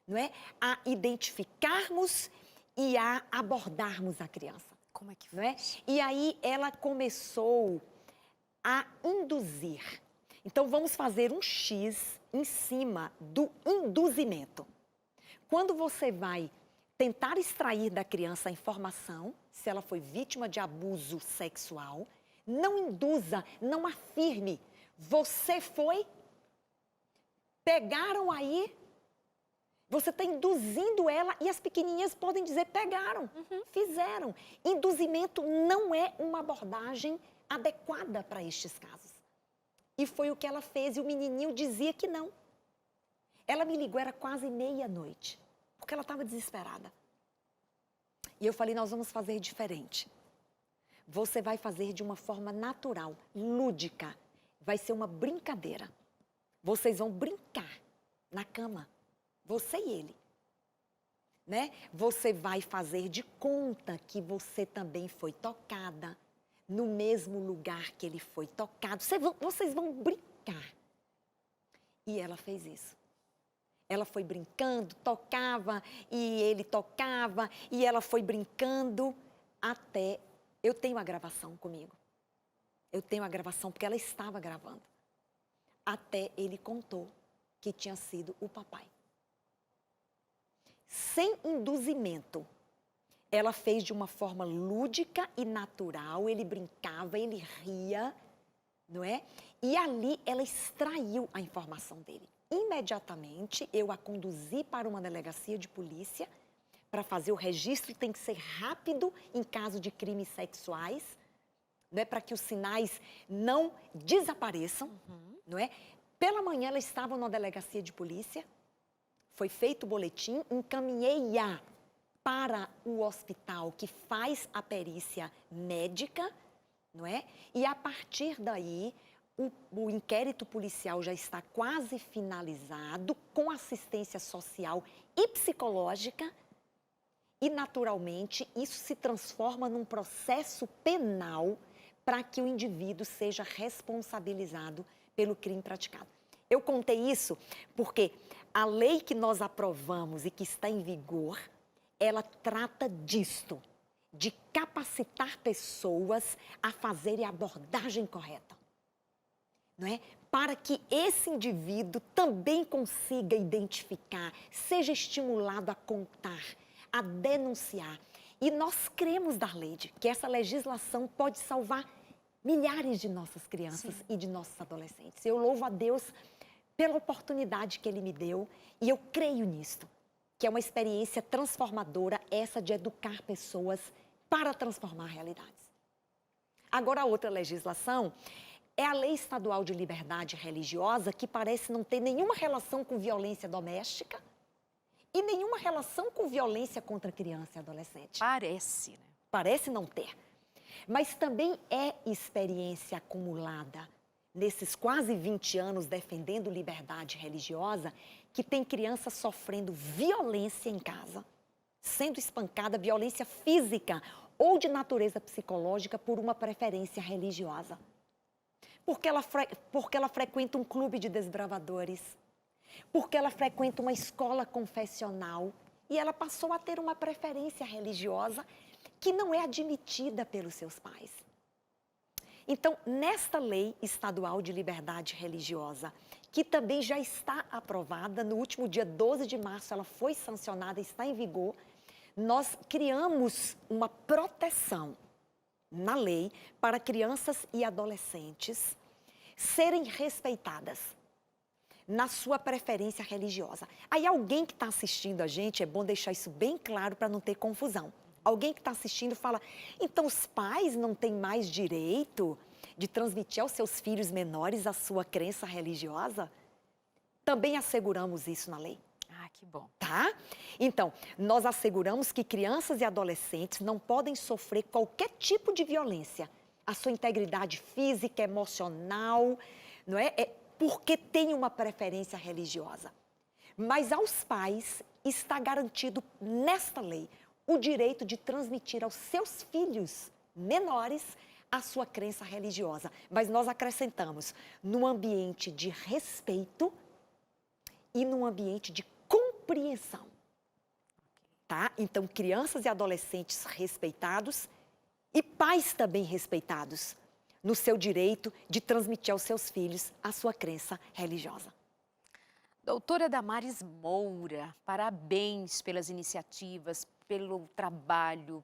Speaker 2: não é? A identificarmos e a abordarmos a criança.
Speaker 1: Como é que
Speaker 2: Não é?
Speaker 1: faz?
Speaker 2: E aí ela começou a induzir. Então vamos fazer um X em cima do induzimento. Quando você vai tentar extrair da criança a informação, se ela foi vítima de abuso sexual, não induza, não afirme. Você foi, pegaram aí, você está induzindo ela e as pequenininhas podem dizer pegaram, fizeram. Induzimento não é uma abordagem adequada para estes casos. E foi o que ela fez e o menininho dizia que não. Ela me ligou, era quase meia-noite, porque ela estava desesperada. E eu falei, nós vamos fazer diferente. Você vai fazer de uma forma natural, lúdica. Vai ser uma brincadeira. Vocês vão brincar na cama, você e ele. Né? Você vai fazer de conta que você também foi tocada no mesmo lugar que ele foi tocado. Vocês vão brincar. E ela fez isso. Ela foi brincando, tocava, e ele tocava, e ela foi brincando até... Eu tenho a gravação comigo. Eu tenho a gravação porque ela estava gravando. Até ele contou que tinha sido o papai. Sem induzimento. Ela fez de uma forma lúdica e natural, ele brincava, ele ria, não é? E ali ela extraiu a informação dele. Imediatamente eu a conduzi para uma delegacia de polícia para fazer o registro, tem que ser rápido em caso de crimes sexuais, não é? Para que os sinais não desapareçam, não é? Pela manhã ela estava numa delegacia de polícia, foi feito o boletim, encaminhei-a para o hospital que faz a perícia médica, não é? E a partir daí, o inquérito policial já está quase finalizado, com assistência social e psicológica, e naturalmente isso se transforma num processo penal para que o indivíduo seja responsabilizado pelo crime praticado. Eu contei isso porque a lei que nós aprovamos e que está em vigor, ela trata disto, de capacitar pessoas a fazerem a abordagem correta, não é? Para que esse indivíduo também consiga identificar, seja estimulado a contar, a denunciar. E nós cremos, Darleide, que essa legislação pode salvar milhares de nossas crianças e de nossos adolescentes. Eu louvo a Deus pela oportunidade que Ele me deu e eu creio nisto, que é uma experiência transformadora essa de educar pessoas para transformar realidades. Agora, a outra legislação é a Lei Estadual de Liberdade Religiosa, que parece não ter nenhuma relação com violência doméstica e nenhuma relação com violência contra criança e adolescente.
Speaker 1: Parece, né?
Speaker 2: Parece não ter. Mas também é experiência acumulada nesses quase 20 anos defendendo liberdade religiosa, que tem criança sofrendo violência em casa, sendo espancada, violência física ou de natureza psicológica por uma preferência religiosa. Porque ela frequenta um clube de desbravadores, porque ela frequenta uma escola confessional e ela passou a ter uma preferência religiosa que não é admitida pelos seus pais. Então, nesta Lei Estadual de Liberdade Religiosa, que também já está aprovada, no último dia 12 de março ela foi sancionada, está em vigor, nós criamos uma proteção na lei para crianças e adolescentes serem respeitadas na sua preferência religiosa. Aí alguém que está assistindo a gente, é bom deixar isso bem claro para não ter confusão. Alguém que está assistindo fala, então os pais não têm mais direito de transmitir aos seus filhos menores a sua crença religiosa? Também asseguramos isso na lei.
Speaker 1: Ah, que bom.
Speaker 2: Tá? Então, nós asseguramos que crianças e adolescentes não podem sofrer qualquer tipo de violência, a sua integridade física, emocional, não é? É porque tem uma preferência religiosa. Mas aos pais está garantido nesta lei o direito de transmitir aos seus filhos menores a sua crença religiosa. Mas nós acrescentamos num ambiente de respeito e num ambiente de compreensão. Tá? Então, crianças e adolescentes respeitados e pais também respeitados no seu direito de transmitir aos seus filhos a sua crença religiosa.
Speaker 1: Doutora Damares Moura, parabéns pelas iniciativas, pelo trabalho,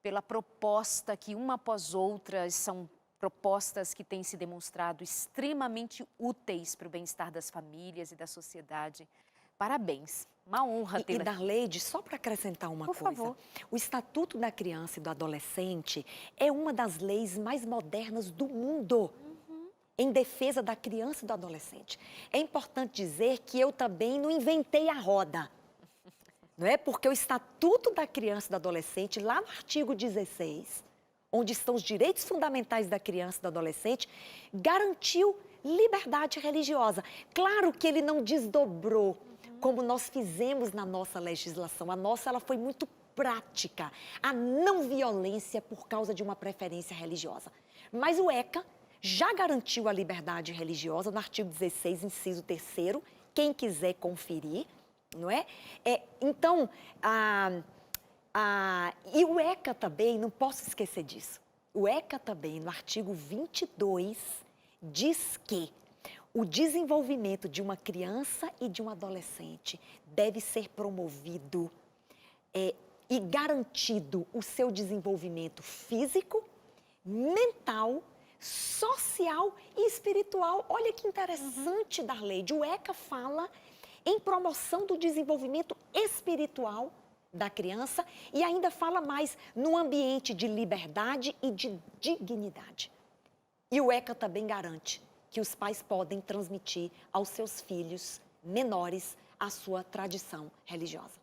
Speaker 1: pela proposta que uma após outra são propostas que têm se demonstrado extremamente úteis para o bem-estar das famílias e da sociedade. Parabéns, uma honra tê-la.
Speaker 2: E Darleide, só para acrescentar uma coisa.
Speaker 1: Por favor.
Speaker 2: O Estatuto da Criança e do Adolescente é uma das leis mais modernas do mundo. Em defesa da criança e do adolescente. É importante dizer que eu também não inventei a roda, não é? Porque o Estatuto da Criança e do Adolescente, lá no artigo 16, onde estão os direitos fundamentais da criança e do adolescente, garantiu liberdade religiosa. Claro que ele não desdobrou, como nós fizemos na nossa legislação. A nossa, ela foi muito prática, a não violência por causa de uma preferência religiosa. Mas o ECA já garantiu a liberdade religiosa no artigo 16, inciso 3º, quem quiser conferir, não é? Então, e o ECA também, não posso esquecer disso, o ECA também, no artigo 22, diz que o desenvolvimento de uma criança e de um adolescente deve ser promovido e garantido o seu desenvolvimento físico, mental, social e espiritual. Olha que interessante, Darleide. O ECA fala em promoção do desenvolvimento espiritual da criança e ainda fala mais no ambiente de liberdade e de dignidade. E o ECA também garante que os pais podem transmitir aos seus filhos menores a sua tradição religiosa.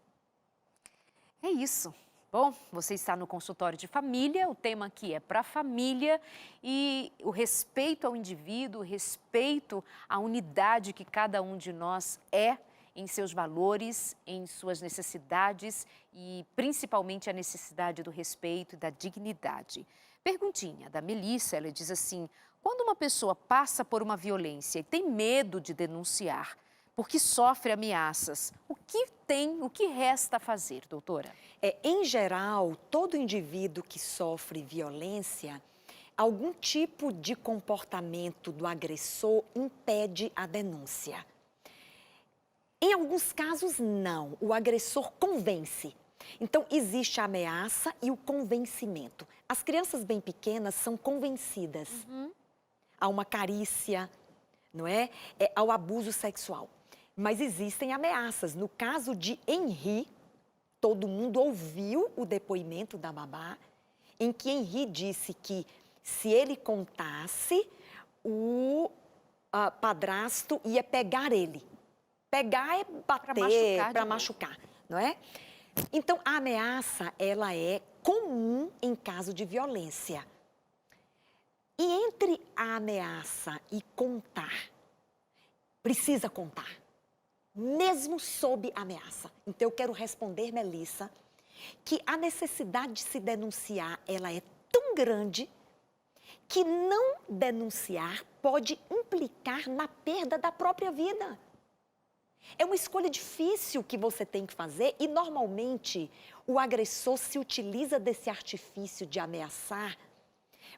Speaker 1: É isso. Bom, você está no consultório de família, o tema aqui é para a família e o respeito ao indivíduo, o respeito à unidade que cada um de nós é em seus valores, em suas necessidades e principalmente a necessidade do respeito e da dignidade. Perguntinha da Melissa, ela diz assim, quando uma pessoa passa por uma violência e tem medo de denunciar, porque sofre ameaças, o que resta a fazer, doutora?
Speaker 2: Em geral, todo indivíduo que sofre violência, algum tipo de comportamento do agressor impede a denúncia. Em alguns casos, não. O agressor convence. Então, existe a ameaça e o convencimento. As crianças bem pequenas são convencidas a uma carícia, não é? Ao abuso sexual. Mas existem ameaças. No caso de Henri, todo mundo ouviu o depoimento da babá, em que Henri disse que se ele contasse, o padrasto ia pegar ele. Pegar é bater, para machucar, não é? Então, a ameaça, ela é comum em caso de violência. E entre a ameaça e contar, precisa contar, mesmo sob ameaça. Então, eu quero responder, Melissa, que a necessidade de se denunciar, ela é tão grande que não denunciar pode implicar na perda da própria vida. É uma escolha difícil que você tem que fazer e, normalmente, o agressor se utiliza desse artifício de ameaçar,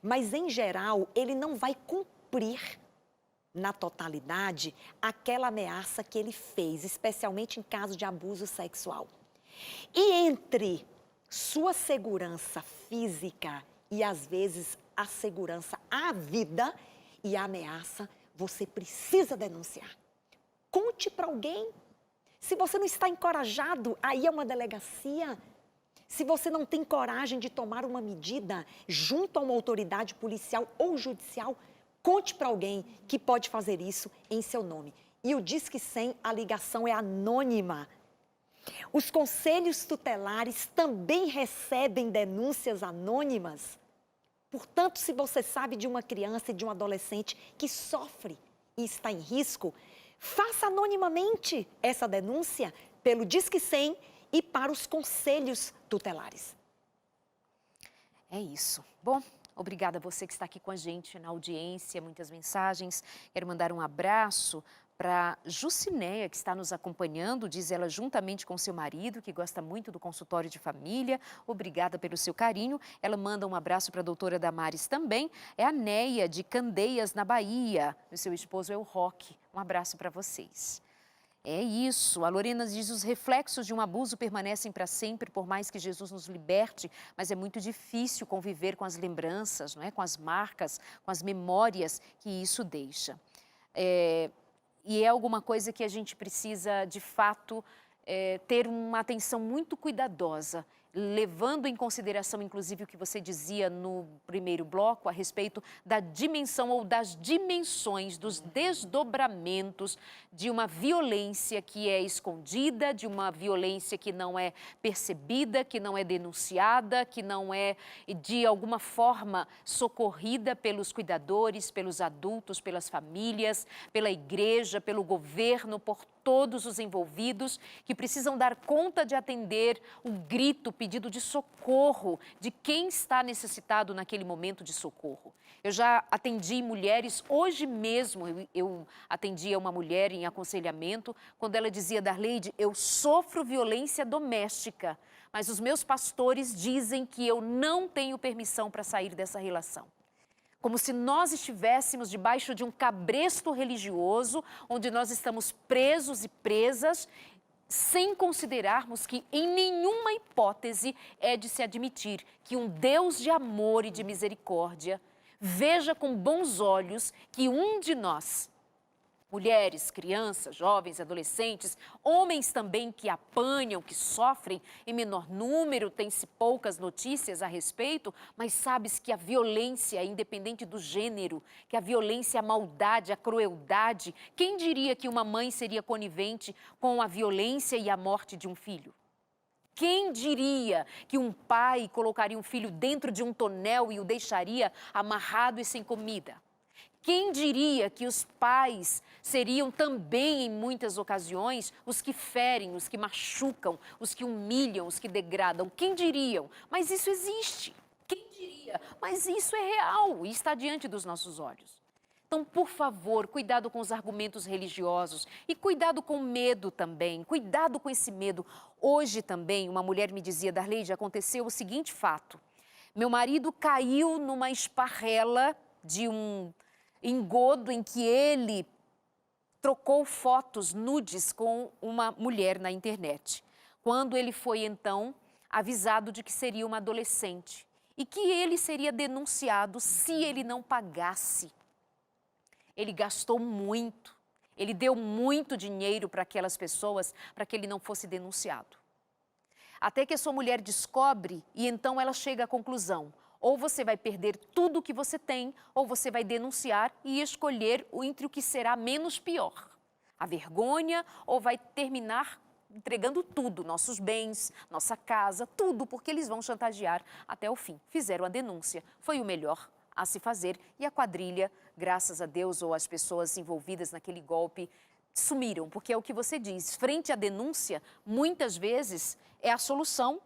Speaker 2: mas, em geral, ele não vai cumprir na totalidade aquela ameaça que ele fez, especialmente em caso de abuso sexual. E entre sua segurança física e, às vezes, a segurança à vida e a ameaça, você precisa denunciar. Conte para alguém. Se você não está encorajado, aí é uma delegacia. Se você não tem coragem de tomar uma medida junto a uma autoridade policial ou judicial, conte para alguém que pode fazer isso em seu nome. E o Disque 100, a ligação é anônima. Os conselhos tutelares também recebem denúncias anônimas Portanto, se você sabe de uma criança e de um adolescente que sofre e está em risco, faça anonimamente essa denúncia pelo Disque 100 e para os conselhos tutelares.
Speaker 1: É isso. Bom, obrigada a você que está aqui com a gente na audiência, muitas mensagens. Quero mandar um abraço para Jucinéia, que está nos acompanhando, diz ela, juntamente com seu marido, que gosta muito do consultório de família. Obrigada pelo seu carinho. Ela manda um abraço para a doutora Damares também. É a Neia, de Candeias, na Bahia. O seu esposo é o Roque. Um abraço para vocês. É isso, a Lorena diz, os reflexos de um abuso permanecem para sempre, por mais que Jesus nos liberte, mas é muito difícil conviver com as lembranças, não é? Com as marcas, com as memórias que isso deixa. E é alguma coisa que a gente precisa, de fato, ter uma atenção muito cuidadosa, levando em consideração, inclusive, o que você dizia no primeiro bloco, a respeito da dimensão ou das dimensões, dos desdobramentos de uma violência que é escondida, de uma violência que não é percebida, que não é denunciada, que não é, de alguma forma, socorrida pelos cuidadores, pelos adultos, pelas famílias, pela igreja, pelo governo, por todos os envolvidos que precisam dar conta de atender o grito, o pedido de socorro de quem está necessitado naquele momento de socorro. Eu já atendi mulheres, hoje mesmo eu atendi a uma mulher em aconselhamento, quando ela dizia, Darleide, eu sofro violência doméstica, mas os meus pastores dizem que eu não tenho permissão para sair dessa relação. Como se nós estivéssemos debaixo de um cabresto religioso, onde nós estamos presos e presas, sem considerarmos que em nenhuma hipótese é de se admitir que um Deus de amor e de misericórdia veja com bons olhos que um de nós, mulheres, crianças, jovens, adolescentes, homens também que apanham, que sofrem em menor número, tem-se poucas notícias a respeito, mas sabe-se que a violência, independente do gênero, que a violência, a maldade, a crueldade, quem diria que uma mãe seria conivente com a violência e a morte de um filho? Quem diria que um pai colocaria um filho dentro de um tonel e o deixaria amarrado e sem comida? Quem diria que os pais seriam também, em muitas ocasiões, os que ferem, os que machucam, os que humilham, os que degradam? Quem diriam? Mas isso existe. Quem diria? Mas isso é real e está diante dos nossos olhos. Então, por favor, cuidado com os argumentos religiosos e cuidado com o medo também, cuidado com esse medo. Hoje também, uma mulher me dizia, Darleide, aconteceu o seguinte fato. Meu marido caiu numa esparrela de um engodo em que ele trocou fotos nudes com uma mulher na internet. Quando ele foi, então, avisado de que seria uma adolescente e que ele seria denunciado se ele não pagasse. Ele gastou muito, ele deu muito dinheiro para aquelas pessoas para que ele não fosse denunciado. Até que a sua mulher descobre e então ela chega à conclusão: ou você vai perder tudo o que você tem, ou você vai denunciar e escolher entre o que será menos pior. A vergonha, ou vai terminar entregando tudo, nossos bens, nossa casa, tudo, porque eles vão chantagear até o fim. Fizeram a denúncia, foi o melhor a se fazer e a quadrilha, graças a Deus, ou as pessoas envolvidas naquele golpe, sumiram, porque é o que você diz, frente à denúncia, muitas vezes é a solução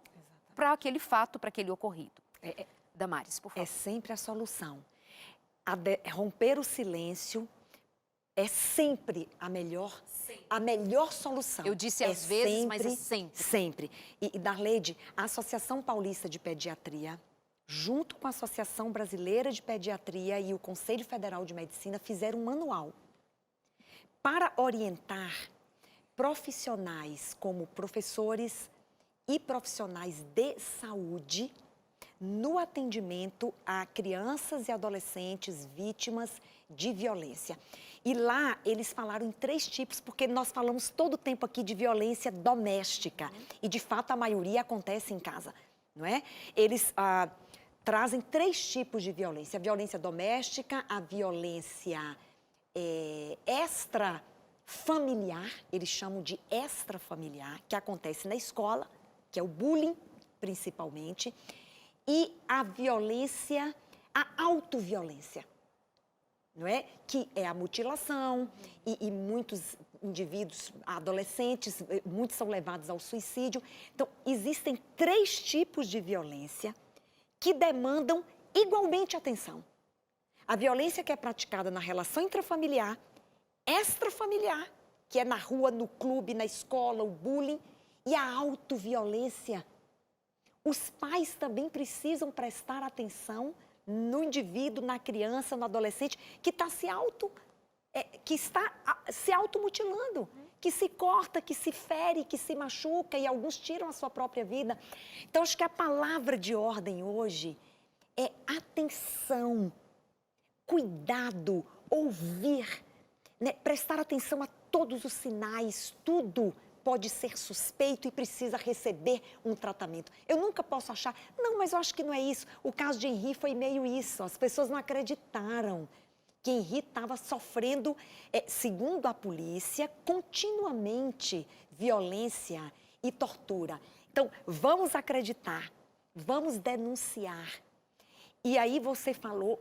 Speaker 1: para aquele fato, para aquele ocorrido. Damares, por favor.
Speaker 2: É sempre a solução. Romper o silêncio é sempre a melhor solução.
Speaker 1: Eu disse às vezes, mas é sempre.
Speaker 2: Sempre. E Darleide, a Associação Paulista de Pediatria, junto com a Associação Brasileira de Pediatria e o Conselho Federal de Medicina, fizeram um manual para orientar profissionais como professores e profissionais de saúde no atendimento a crianças e adolescentes vítimas de violência. E lá eles falaram em 3 tipos, porque nós falamos todo o tempo aqui de violência doméstica. E de fato a maioria acontece em casa, não é? Eles trazem 3 tipos de violência. A violência doméstica, a violência extrafamiliar, eles chamam de extrafamiliar, que acontece na escola, que é o bullying principalmente, e a violência a autoviolência, não é? Que é a mutilação e muitos indivíduos, adolescentes, muitos são levados ao suicídio. Então, existem 3 tipos de violência que demandam igualmente atenção. A violência que é praticada na relação intrafamiliar, extrafamiliar, que é na rua, no clube, na escola, o bullying, e a autoviolência. Os pais também precisam prestar atenção no indivíduo, na criança, no adolescente, que está se automutilando, que se corta, que se fere, que se machuca, e alguns tiram a sua própria vida. Então, acho que a palavra de ordem hoje é atenção, cuidado, ouvir, né? Prestar atenção a todos os sinais, tudo pode ser suspeito e precisa receber um tratamento. Eu nunca posso achar, não, mas eu acho que não é isso. O caso de Henri foi meio isso, as pessoas não acreditaram que Henri estava sofrendo, segundo a polícia, continuamente violência e tortura. Então, vamos acreditar, vamos denunciar. E aí você falou,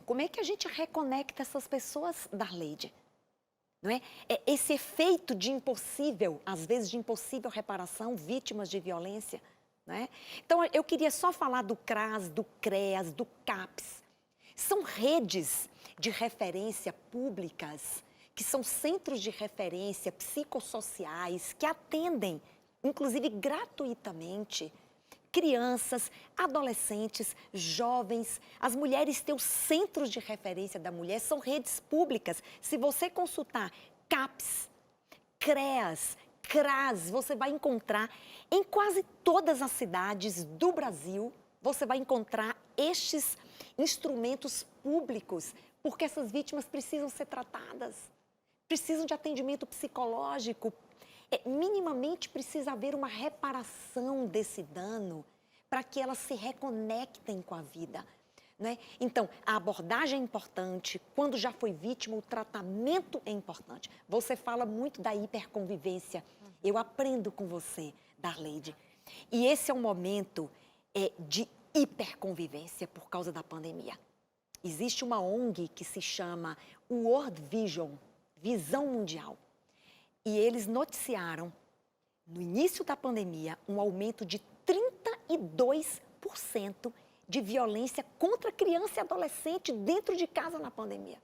Speaker 2: como é que a gente reconecta essas pessoas, Darleide? Não é? Esse efeito de impossível, às vezes de impossível reparação, vítimas de violência. Não é? Então, eu queria só falar do CRAS, do CREAS, do CAPS. São redes de referência públicas, que são centros de referência psicossociais, que atendem, inclusive gratuitamente, crianças, adolescentes, jovens. As mulheres têm os centros de referência da mulher, são redes públicas. Se você consultar CAPS, CREAS, CRAS, você vai encontrar em quase todas as cidades do Brasil, você vai encontrar estes instrumentos públicos, porque essas vítimas precisam ser tratadas, precisam de atendimento psicológico. Minimamente precisa haver uma reparação desse dano para que elas se reconectem com a vida. Né? Então, a abordagem é importante, quando já foi vítima, o tratamento é importante. Você fala muito da hiperconvivência, eu aprendo com você, Darleide. E esse é um momento de hiperconvivência por causa da pandemia. Existe uma ONG que se chama World Vision, Visão Mundial. E eles noticiaram, no início da pandemia, um aumento de 32% de violência contra criança e adolescente dentro de casa na pandemia.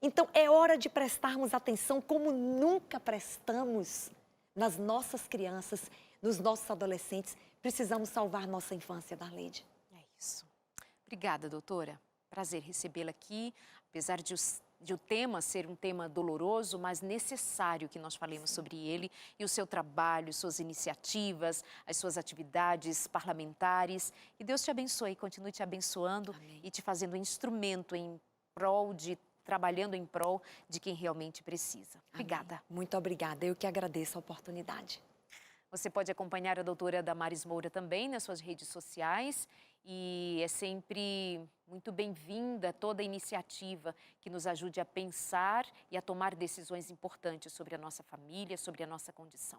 Speaker 2: Então, é hora de prestarmos atenção como nunca prestamos nas nossas crianças, nos nossos adolescentes. Precisamos salvar nossa infância, Darleide.
Speaker 1: É isso. Obrigada, doutora. Prazer recebê-la aqui, apesar de o tema ser um tema doloroso, mas necessário que nós falemos sobre ele e o seu trabalho, suas iniciativas, as suas atividades parlamentares. Que Deus te abençoe, continue te abençoando. Amém. E te fazendo um instrumento trabalhando em prol de quem realmente precisa. Obrigada.
Speaker 2: Amém. Muito obrigada, eu que agradeço a oportunidade.
Speaker 1: Você pode acompanhar a doutora Damares Moura também nas suas redes sociais e é sempre muito bem-vinda toda iniciativa que nos ajude a pensar e a tomar decisões importantes sobre a nossa família, sobre a nossa condição.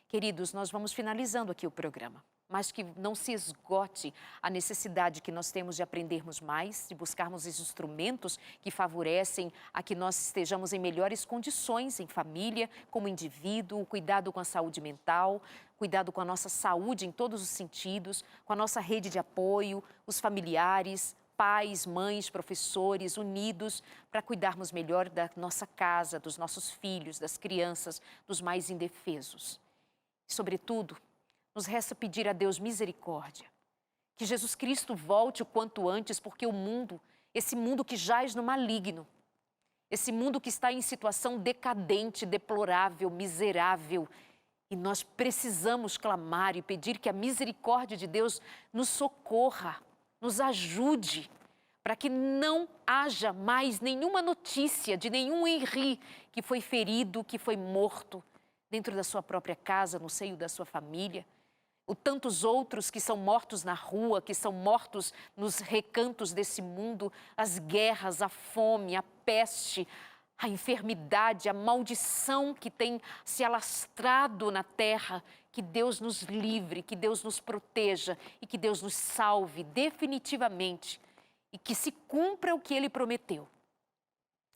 Speaker 1: Queridos, nós vamos finalizando aqui o programa, mas que não se esgote a necessidade que nós temos de aprendermos mais, de buscarmos os instrumentos que favorecem a que nós estejamos em melhores condições em família, como indivíduo, cuidado com a saúde mental, cuidado com a nossa saúde em todos os sentidos, com a nossa rede de apoio, os familiares, pais, mães, professores, unidos para cuidarmos melhor da nossa casa, dos nossos filhos, das crianças, dos mais indefesos. E, sobretudo, nos resta pedir a Deus misericórdia, que Jesus Cristo volte o quanto antes, porque o mundo, esse mundo que jaz no maligno, esse mundo que está em situação decadente, deplorável, miserável, e nós precisamos clamar e pedir que a misericórdia de Deus nos socorra, nos ajude, para que não haja mais nenhuma notícia de nenhum Henri que foi ferido, que foi morto dentro da sua própria casa, no seio da sua família. Ou tantos outros que são mortos na rua, que são mortos nos recantos desse mundo, as guerras, a fome, a peste, a enfermidade, a maldição que tem se alastrado na terra, que Que Deus nos livre, que Deus nos proteja e que Deus nos salve definitivamente e que se cumpra o que Ele prometeu.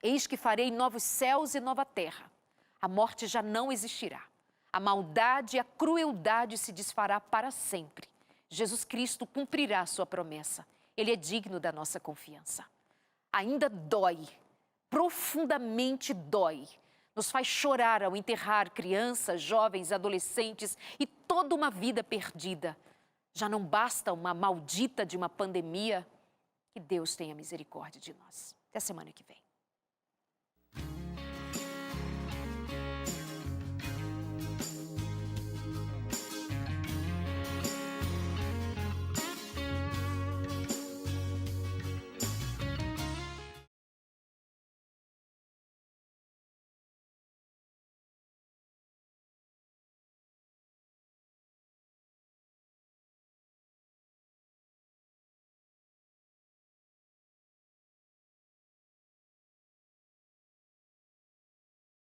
Speaker 1: Eis que farei novos céus e nova terra. A morte já não existirá. A maldade e a crueldade se desfará para sempre. Jesus Cristo cumprirá a sua promessa. Ele é digno da nossa confiança. Ainda dói, profundamente dói. Nos faz chorar ao enterrar crianças, jovens, adolescentes e toda uma vida perdida. Já não basta uma maldita de uma pandemia. Que Deus tenha misericórdia de nós. Até semana que vem.